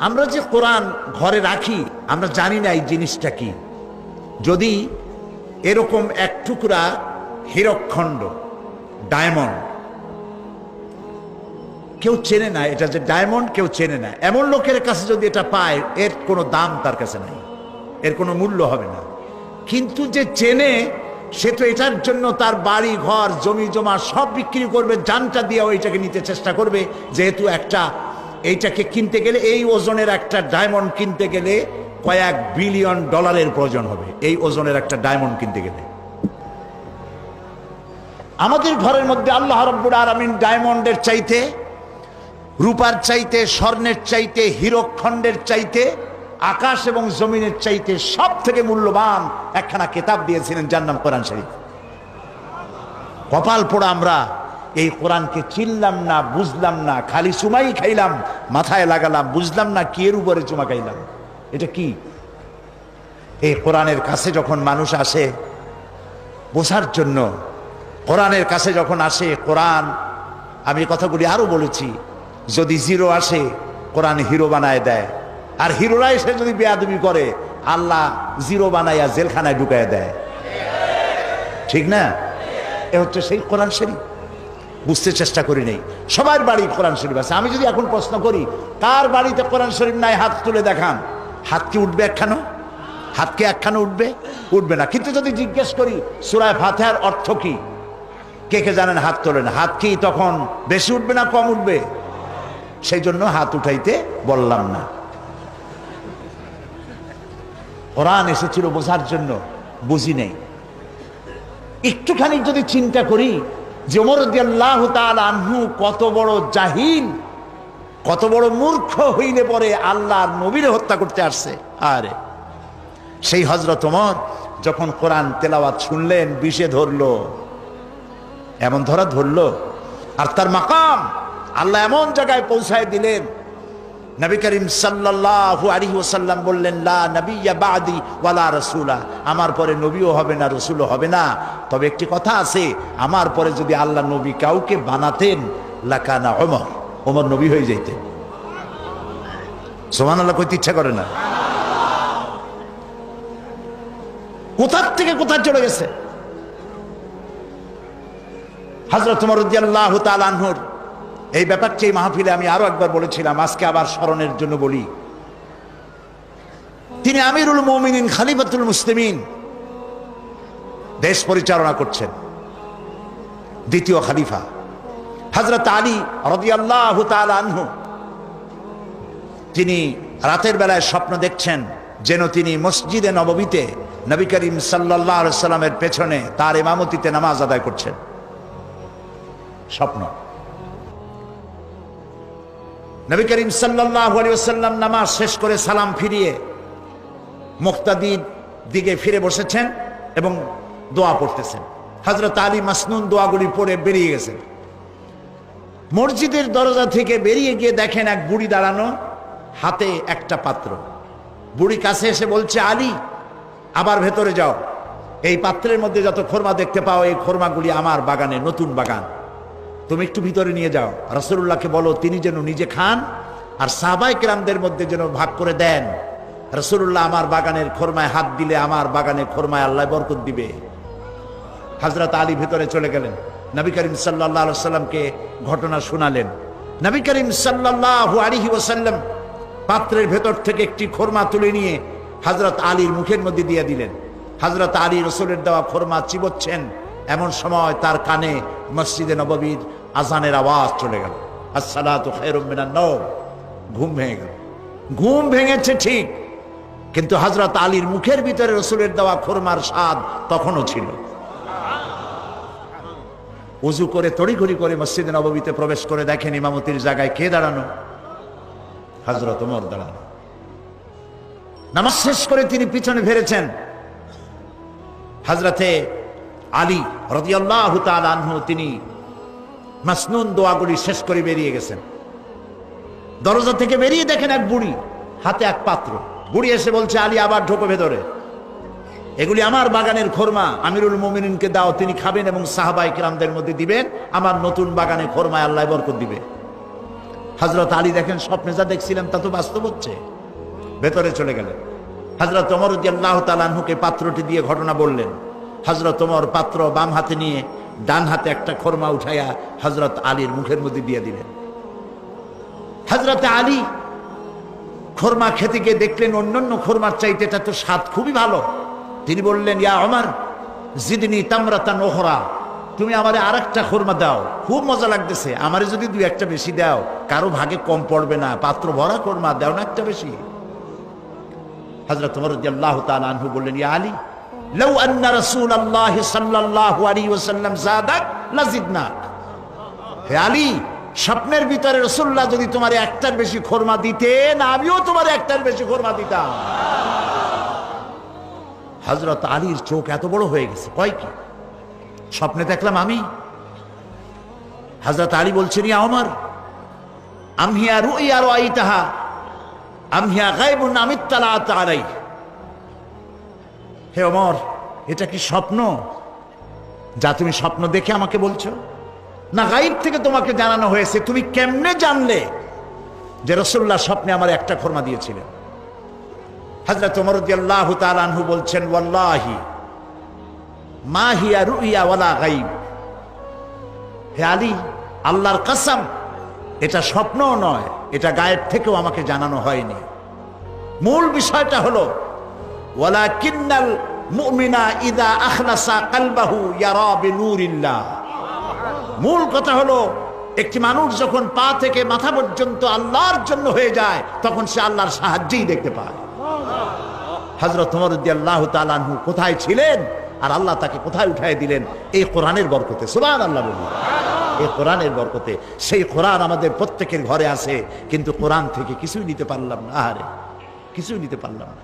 আমরা যে কোরআন ঘরে রাখি আমরা জানি না এই জিনিসটা কি। যদি এরকম এক টুকরা হীরকখণ্ড, ডায়মন্ড, কেউ চেনে না এটা যে ডায়মন্ড, কেউ চেনে না, এমন লোকের কাছে যদি এটা পায় এর কোনো দাম তার কাছে নাই, এর কোনো মূল্য হবে না। কিন্তু যে চেনে সে তো এটার জন্য তার বাড়ি ঘর জমি জমা সব বিক্রি করবে, জানটা দিয়ে ওইটাকে নিতে চেষ্টা করবে। যেহেতু এইটাকে কিনতে গেলে, এই ওজনের একটা ডায়মন্ড কিনতে গেলে কয়েক বিলিয়ন ডলারের প্রয়োজন হবে, এই ওজনের একটা ডায়মন্ড কিনতে গেলে। আমাদের ঘরের মধ্যে আল্লাহ রাব্বুল আলামিন ডায়মন্ডের চাইতে, রূপার চাইতে, স্বর্ণের চাইতে, হীরকখণ্ডের চাইতে, আকাশ এবং জমিনের চাইতে সব থেকে মূল্যবান একখানা কিতাব দিয়েছিলেন, যার নাম কোরআন শরীফ। কপাল পোড়া আমরা এই কোরআনকে চিনলাম না, বুঝলাম না, খালি চুমাই খাইলাম, মাথায় লাগালাম, বুঝলাম না কি এর উপরে চুমা খাইলাম, এটা কি। এই কোরআনের কাছে যখন মানুষ আসে বোঝার জন্য, কোরআনের কাছে যখন আসে, কোরআন, আমি কথাগুলি আরো বলেছি, যদি জিরো আসে কোরআন হিরো বানায় দেয়, আর হিরোরা এসে যদি বেয়াদবি করে আল্লাহ জিরো বানাইয়া জেলখানায় ঢুকায় দেয়, ঠিক না? এ হচ্ছে সেই কোরআন শরীফ। বুঝতে চেষ্টা করি নেই, সবার বাড়ি কোরআন শরীফ আছে। আমি যদি এখন প্রশ্ন করি কার বাড়িতে কোরআন শরীফ নাই, হাত তুলে দেখান। হাত কি উঠবে একখানো? হাত কি একখানো উঠবে? উঠবে না। কিন্তু যদি জিজ্ঞেস করি সূরা ফাতিহার অর্থ কি, কে কে জানেন? হাত তোলেন। হাত কি তখন বেশি উঠবে না কম উঠবে? সেই জন্য হাত উঠাইতে বললাম না। কোরআন এসেছিল বোঝার জন্য, বুঝি নেই। একটুখানি যদি চিন্তা করি যে ওমর রাদিয়াল্লাহু তাআলা আনহু কত বড় জাহিল, কত বড় মূর্খ হইলে পরে আল্লাহর নবীরে হত্যা করতে আসছে। আরে সেই হযরত ওমর যখন কোরআন তেলাওয়াত শুনলেন, বিষে ধরলো, এমন ধরলো, আর তার মাকাম আল্লাহ এমন জায়গায় পৌঁছায় দিলেন, নবী করিম সাল্লাল্লাহু আলাইহি ওয়াসাল্লাম বললেন, লা নবিয়্যা বাদি ওয়ালা রাসূলা, আমার পরে নবীও হবে না, রাসূলও হবে না। তবে একটি কথা আছে, আমার পরে যদি আল্লাহ নবী কাউকে বানাতেন লাকানা ওমর, ওমর নবী হয়ে যাইতেন। সুবহানাল্লাহ কইতে ইচ্ছা করে না? কোথার থেকে কোথায় চলে গেছে। হযরত ওমর রাদিয়াল্লাহু তাআলা আনহুর এই ব্যাপারটি এই মাহফিলে আমি আরো একবার বলেছিলাম, আজকে আবার স্মরণের জন্য বলি। তিনি আমিরুল মুমিনিন, খলিফাতুল মুসলিমিন, দেশ পরিচালনা করছেন, দ্বিতীয় খলিফা হযরত আলী রাদিয়াল্লাহু তাআলা আনহু। তিনি রাতের বেলায় স্বপ্ন দেখছেন যেন তিনি মসজিদে নববীতে নবী করিম সাল্লাল্লাহু আলাইহি সাল্লামের পেছনে তার ইমামতিতে নামাজ আদায় করছেন। স্বপ্ন। নবী করিম সাল্লাল্লাহু আলাইহি ওয়াসাল্লাম নামাজ শেষ করে সালাম ফিরিয়ে মুক্তাদির দিকে ফিরে বসেছেন এবং দোয়া পড়তেছেন। হযরত আলী মাসনুন দোয়াগুলি পড়ে বেরিয়ে গেছেন। মসজিদের দরজা থেকে বেরিয়ে গিয়ে দেখেন এক বুড়ি দাঁড়ানো, হাতে একটা পাত্র। বুড়ি কাছে এসে বলছে, আলী আবার ভেতরে যাও, এই পাত্রের মধ্যে যত খোরমা দেখতে পাও এই খোরমাগুলি আমার বাগানে, নতুন বাগান, তুমি একটু ভিতরে নিয়ে যাও। রাসূলুল্লাহকে বলো তিনি যেন নিজে খান আর সাহাবায়ে কেরামদের মধ্যে যেন ভাগ করে দেন। রাসূলুল্লাহ আমার বাগানের খোরমায় হাত দিলে আমার বাগানে খোরমায় আল্লাহ বরকত দিবে। হযরত আলী ভিতরে চলে গেলেন, নবী করিম সাল্লাল্লাহু আলাইহি ওয়াসাল্লামকে ঘটনা শোনালেন। নবী করিম সাল্লাল্লাহু আলাইহি ওয়াসাল্লাম পাত্রের ভেতর থেকে একটি খোরমা তুলে নিয়ে হযরত আলীর মুখের মধ্যে দিয়ে দিলেন। হযরত আলী রাসূলের দেওয়া খোরমা চিবোচ্ছেন, এমন সময় তার কানে মসজিদে নববীর আজানের আওয়াজ চলে গেল, আসসালাতু খায়রুম মিনান নাওম। ঘুম ভেঙে গেল। ঘুম ভেঙেছে ঠিক, কিন্তু হযরত আলীর মুখের ভিতরে রাসূলের দেওয়া খোরমার স্বাদ তখনও ছিল। ওযু করে তড়িঘড়ি করে মসজিদে নববীতে প্রবেশ করে দেখেন ইমামতির জায়গায় কে দাঁড়ানো? হযরত ওমর দাঁড়ানো। নামাজ শেষ করে তিনি পিছনে ফিরেছেন। হযরতে আলী রাদিয়াল্লাহু তাআলা আনহু তিনি মাসনুন দোয়াগুলি শেষ করে বেরিয়ে গেছেন। দরজা থেকে বেরিয়ে দেখেন এক বুড়ি, হাতে এক পাত্র। বুড়ি এসে বলছে, আলী আবার ঢোকো ভেতরে, এগুলি আমার বাগানের খোরমা, আমিরুল মুমিনিনকে দাও, তিনি খাবেন এবং সাহাবায়ে কেরামদের মধ্যে দিবেন, আমার নতুন বাগানে খোরমায় আল্লাহ বরকত দিবে। হযরত আলী দেখেন স্বপ্নে যা দেখছিলাম তা তো বাস্তব হচ্ছে। ভেতরে চলে গেলেন। হযরত ওমর রাদিয়াল্লাহু তাআলা আনহুকে পাত্রটি দিয়ে ঘটনা বললেন। হযরত ওমর পাত্র বাম হাতে নিয়ে ডান হাতে একটা খোরমা উঠাইয়া হযরত আলীর মুখের মধ্যে দিয়ে দিলেন। হযরত আলী খোরমা খেতে গিয়ে দেখলেন অন্যান্য খোরমার চাইতে এটা তো স্বাদ খুবই ভালো। তিনি বললেন, ইয়া ওমর জিদনি তামরাতান উখরা, তুমি আমারে আরেকটা খোরমা দাও, খুব মজা লাগতেছে, আমারে যদি দুই একটা বেশি দাও কারো ভাগে কম পড়বে না, পাত্র ভরা খোরমা দাও না একটা বেশি। হযরত ওমর রাদিয়াল্লাহু তাআলা আনহু বললেন, ইয়া আলী লাউ আন্না রাসূলুল্লাহ সাল্লাল্লাহু আলাইহি ওয়াসাল্লাম যাদাক লাজিদনাক। হে আলী, স্বপ্নের ভিতরে রাসূলুল্লাহ যদি তোমার একটার বেশি খোরমা দিতেন আমিও তোমার একটার বেশি খোরমা দিতাম। হযরত আলীর চোখ এত বড় হয়ে গেছে, কয় কি স্বপ্নে দেখলাম আমি? হযরত আলী বলছেন, ইয়া ওমর আমহিয়া রুইয়া রাআইতাহা আমহিয়া গায়বুন আমিত্তালাত আলাই। হে ওমর, এটা কি স্বপ্ন যা তুমি স্বপ্ন দেখে আমাকে বলছো, না গায়েব থেকে তোমাকে জানানো হয়েছে? তুমি কেমনে জানলে যে রাসূলুল্লাহ স্বপ্নে আমার একটা খোরমা দিয়েছিলেন? হযরত ওমর রাদিয়াল্লাহু তাআলা আনহু বলছেন, ওয়াল্লাহি মা হিয়া রুইয়া ওয়ালা গায়ব। হে আলী, আল্লাহর কসম, এটা স্বপ্নও নয়, এটা গায়েব থেকেও আমাকে জানানো হয়নি। মূল বিষয়টা হলো ওয়ালাকিন্নাল মুমিনা ইযা আখলাসা কলবাহু ইয়ারা বিনূরিল্লাহ। মূল কথা হলো একটি মানুষ যখন পা থেকে মাথা পর্যন্ত আল্লাহর জন্য হয়ে যায় তখন সে আল্লাহর সাহায্যই দেখতে পায়। হযরত ওমর রাদিয়াল্লাহু তাআলা আনহু কোথায় ছিলেন আর আল্লাহ তাকে কোথায় উঠায় দিলেন? এই কোরআনের বরকতে। সুবহানাল্লাহ বলুন। এই কোরআনের বরকতে। সেই কোরআন আমাদের প্রত্যেকের ঘরে আছে, কিন্তু কোরআন থেকে কিছুই নিতে পারলাম না, আরে কিছুই নিতে পারলাম না।